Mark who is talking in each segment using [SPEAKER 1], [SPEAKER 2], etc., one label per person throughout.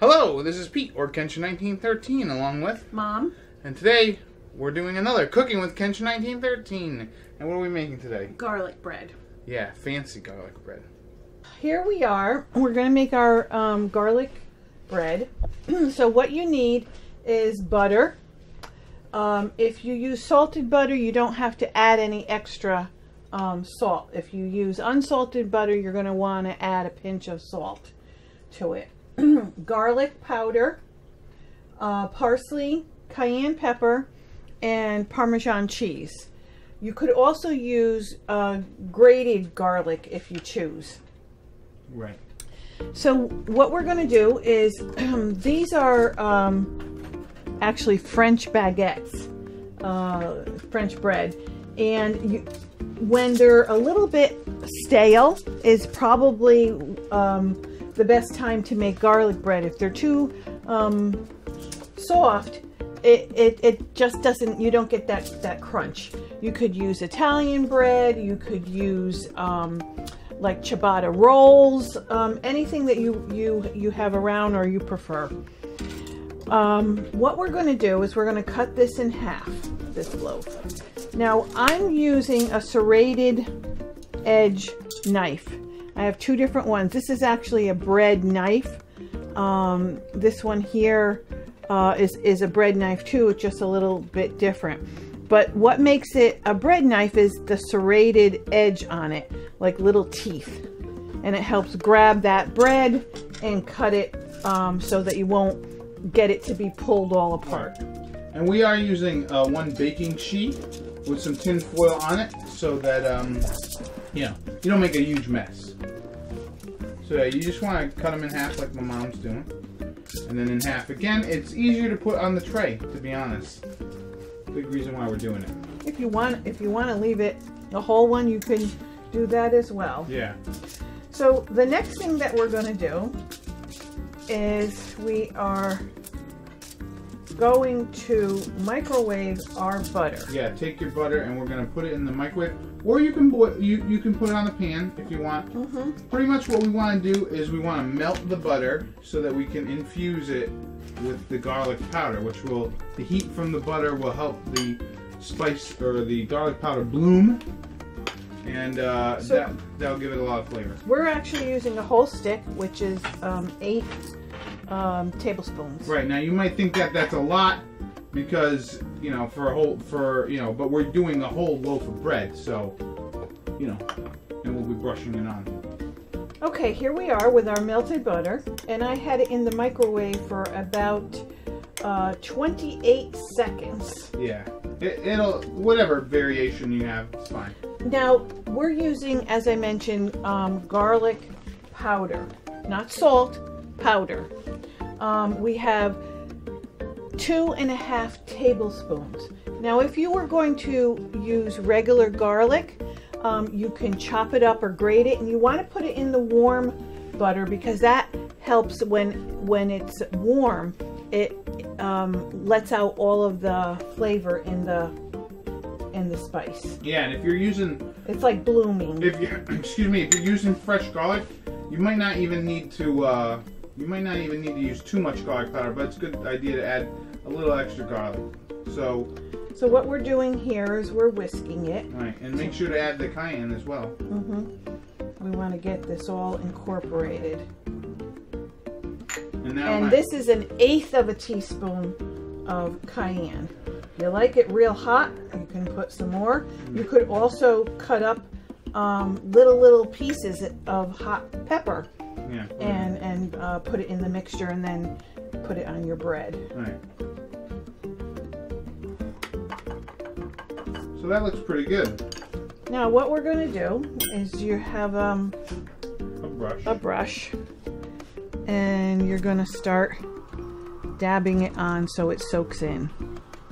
[SPEAKER 1] Hello, this is Pete, or Kenshin1913, along with
[SPEAKER 2] Mom.
[SPEAKER 1] And today, we're doing another Cooking with Kenshin1913. And what are we making today?
[SPEAKER 2] Garlic bread.
[SPEAKER 1] Yeah, fancy garlic bread.
[SPEAKER 2] Here we are. We're going to make our garlic bread. So what you need is butter. If you use salted butter, you don't have to add any extra salt. If you use unsalted butter, you're going to want to add a pinch of salt to it. Garlic powder, parsley, cayenne pepper, and Parmesan cheese. You could also use grated garlic if you choose.
[SPEAKER 1] Right.
[SPEAKER 2] So what we're going to do is, these are actually French baguettes, French bread, and when they're a little bit stale is probably the best time to make garlic bread. If they're too soft, it just doesn't, you don't get that crunch. You could use Italian bread, you could use like ciabatta rolls, anything that you have around or you prefer. What we're going to do is we're going to cut this in half, this loaf. Now I'm using a serrated edge knife. I have two different ones. This is actually a bread knife. This one here is a bread knife too. It's just a little bit different. But what makes it a bread knife is the serrated edge on it, like little teeth. And it helps grab that bread and cut it so that you won't get it to be pulled all apart.
[SPEAKER 1] And we are using one baking sheet with some tin foil on it so that you don't make a huge mess. So yeah, you just want to cut them in half like my mom's doing. And then in half again. It's easier to put on the tray, to be honest. Big reason why we're doing it.
[SPEAKER 2] If you want to leave it a whole one, you can do that as well.
[SPEAKER 1] Yeah.
[SPEAKER 2] So the next thing that we're going to do is we are going to microwave our butter.
[SPEAKER 1] Yeah, take your butter and we're going to put it in the microwave, or you can you can put it on the pan if you want. Pretty much what we want to do is we want to melt the butter so that we can infuse it with the garlic powder, which will, the heat from the butter will help the spice or the garlic powder bloom, and that'll give it a lot of flavor.
[SPEAKER 2] We're actually using a whole stick, which is 8 tablespoons.
[SPEAKER 1] Right, now you might think that that's a lot because but we're doing a whole loaf of bread, so and we'll be brushing it on.
[SPEAKER 2] Okay, here we are with our melted butter, and I had it in the microwave for about 28 seconds.
[SPEAKER 1] Yeah, it'll, whatever variation you have, it's fine.
[SPEAKER 2] Now we're using, as I mentioned, garlic powder, not salt, powder. We have 2.5 tablespoons. Now if you were going to use regular garlic, you can chop it up or grate it, and you want to put it in the warm butter because that helps when it's warm. It lets out all of the flavor in the spice.
[SPEAKER 1] Yeah, and if you're using,
[SPEAKER 2] it's like blooming.
[SPEAKER 1] If you're if you're using fresh garlic, you might not even need to use too much garlic powder, but it's a good idea to add a little extra garlic. So
[SPEAKER 2] what we're doing here is we're whisking it.
[SPEAKER 1] Right, and make sure to add the cayenne as well.
[SPEAKER 2] We want to get this all incorporated.
[SPEAKER 1] And
[SPEAKER 2] this is 1/8 of a teaspoon of cayenne. If you like it real hot, you can put some more. You could also cut up little pieces of hot pepper.
[SPEAKER 1] Yeah,
[SPEAKER 2] and put it in the mixture and then put it on your bread.
[SPEAKER 1] Right. So that looks pretty good.
[SPEAKER 2] Now what we're going to do is you have a brush, and you're going to start dabbing it on so it soaks in.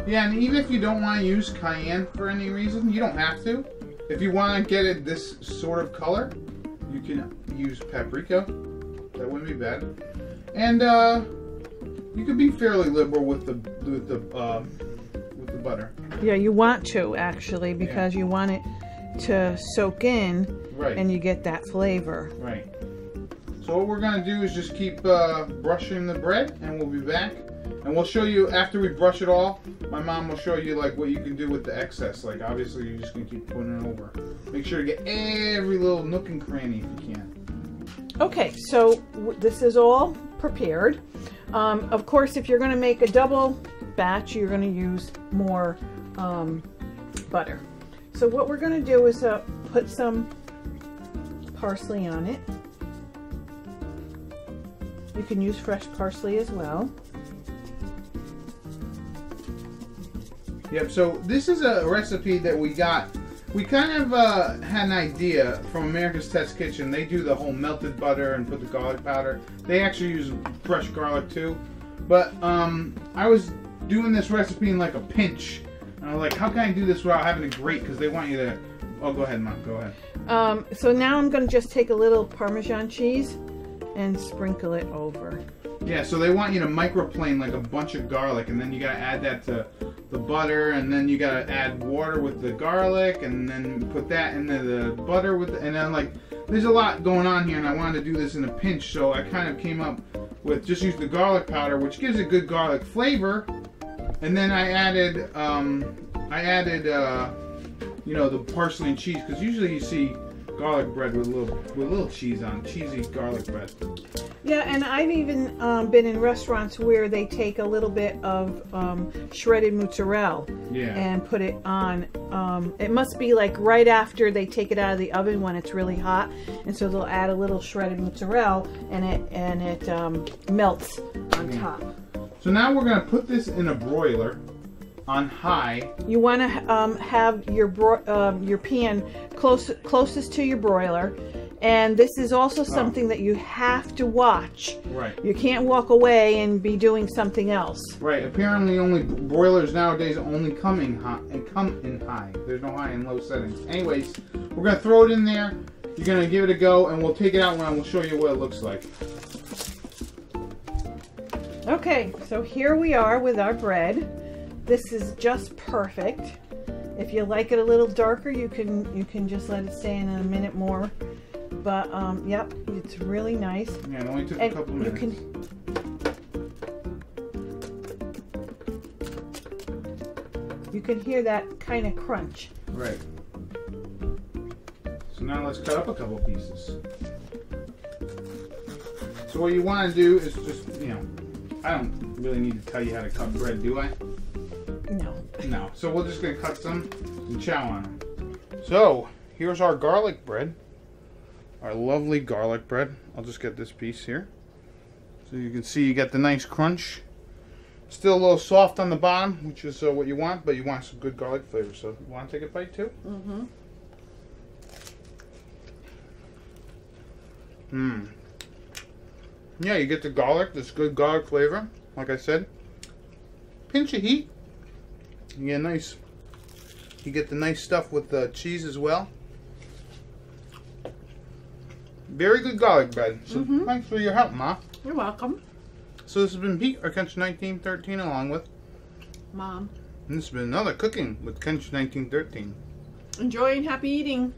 [SPEAKER 1] Yeah, and even if you don't want to use cayenne for any reason, you don't have to. If you want to get it this sort of color, you can use paprika. That wouldn't be bad. And you could be fairly liberal with the butter.
[SPEAKER 2] Yeah, you want to actually, because you want it to soak in,
[SPEAKER 1] right,
[SPEAKER 2] and you get that flavor.
[SPEAKER 1] Right. So what we're going to do is just keep brushing the bread, and we'll be back. And we'll show you, after we brush it all, my mom will show you like what you can do with the excess. Like obviously you're just going to keep putting it over. Make sure to get every little nook and cranny if you can.
[SPEAKER 2] Okay, so this is all prepared. Of course, if you're going to make a double batch, you're going to use more butter. So what we're going to do is put some parsley on it. You can use fresh parsley as well.
[SPEAKER 1] Yep, so this is a recipe that we got. We kind of had an idea from America's Test Kitchen. They do the whole melted butter and put the garlic powder. They actually use fresh garlic too. But I was doing this recipe in like a pinch. And I was like, how can I do this without having it grate? Because they want you to... Oh, go ahead, Mom. Go ahead.
[SPEAKER 2] So now I'm going to just take a little Parmesan cheese and sprinkle it over.
[SPEAKER 1] Yeah, so they want you to microplane like a bunch of garlic, and then you gotta add that to the butter, and then you gotta add water with the garlic, and then put that into the butter with, and then like, there's a lot going on here, and I wanted to do this in a pinch, so I kind of came up with just use the garlic powder, which gives a good garlic flavor, and then I added, you know, the parsley and cheese, because usually you see garlic bread with a little cheese on, cheesy garlic bread.
[SPEAKER 2] Yeah, and I've even been in restaurants where they take a little bit of shredded mozzarella and put it on. It must be like right after they take it out of the oven when it's really hot, and so they'll add a little shredded mozzarella, and it melts on top.
[SPEAKER 1] So now we're gonna put this in a broiler on high.
[SPEAKER 2] You want to have your pan closest to your broiler. And this is also something that you have to watch.
[SPEAKER 1] Right.
[SPEAKER 2] You can't walk away and be doing something else.
[SPEAKER 1] Right. Apparently, only broilers nowadays only come in high. There's no high and low settings. Anyways, we're gonna throw it in there. You're gonna give it a go, and we'll take it out and we'll show you what it looks like. Okay.
[SPEAKER 2] So here we are with our bread. This is just perfect. If you like it a little darker, you can just let it stay in a minute more. But yep, it's really nice.
[SPEAKER 1] Yeah, it only took a couple minutes.
[SPEAKER 2] You can hear that kind of crunch.
[SPEAKER 1] Right. So now let's cut up a couple pieces. So what you want to do is just, you know, I don't really need to tell you how to cut bread, do I?
[SPEAKER 2] No.
[SPEAKER 1] No. So we're just gonna cut some and chow on them. So here's our garlic bread. Our lovely garlic bread. I'll just get this piece here. So you can see you get the nice crunch. Still a little soft on the bottom, which is what you want, but you want some good garlic flavor. So you want to take a bite too? Mm-hmm. Yeah, you get the garlic, this good garlic flavor. Like I said, pinch of heat. You get nice. You get the nice stuff with the cheese as well. Very good garlic bread. So thanks for your help, Ma.
[SPEAKER 2] You're welcome.
[SPEAKER 1] So this has been Pete, or Kenshin1913, along with
[SPEAKER 2] Mom.
[SPEAKER 1] And this has been another Cooking with Kenshin1913.
[SPEAKER 2] Enjoy and happy eating.